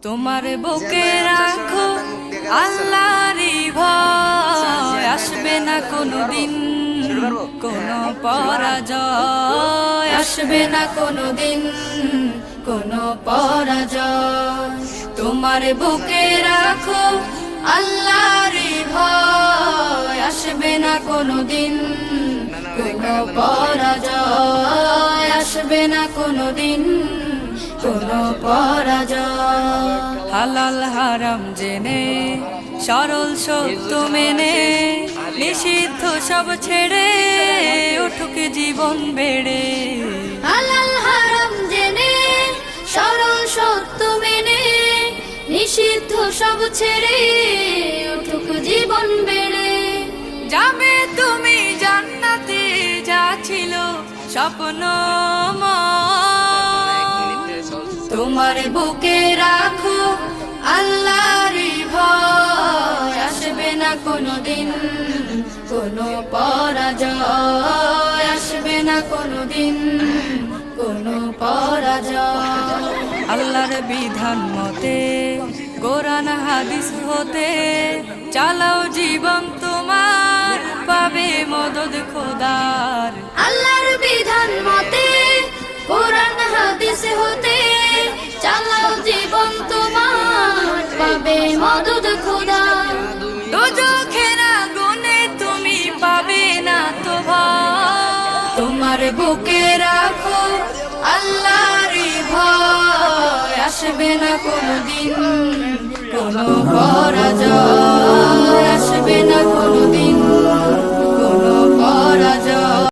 তোমার বুকে রাখো আল্লাহরই ভয়, আসবে না কোনোদিন কোনো পরাজয়, আসবে না কোনোদিন কোনো পরাজয়। তোমার বুকে রাখো আল্লাহরই ভয়, আসবে না কোনোদিন কোনো পরাজয়, আসবে না কোনোদিন কোনো পরাজয়। হালাল হারাম জেনে সরল সত্য মেনে নিষিদ্ধ সব ছেড়ে উঠুক জীবন বেড়ে। হালাল হারাম জেনে সরল সত্য মেনে নিষিদ্ধ সব ছেড়ে উঠুক জীবন বেড়ে। যাবে তুমি জান্নাতে যা ছিল স্বপ্ন, তোমার বুকে রাখো আল্লাহরই ভয়, আসবে না কোনোদিন কোনো পরাজয়, আসবে না কোনোদিন কোনো পরাজয়। আল্লাহর বিধান মতে কোরআন হাদিস হতে চালাও জীবন তোমার, পাবে মদদ খোদার। আল্লাহর বিধান মতে কোরআন হাদিস হতে চালাও জীবন তোমার, পাবে মদদ খোদা। দোজখের আগুনে তুমি পাবে না তো ভয়, তোমার বুকে রাখো আল্লাহরই ভয়, আসবে না কোনোদিন কোনো পরাজয়, আসবে না কোনোদিন কোনো পরাজয়।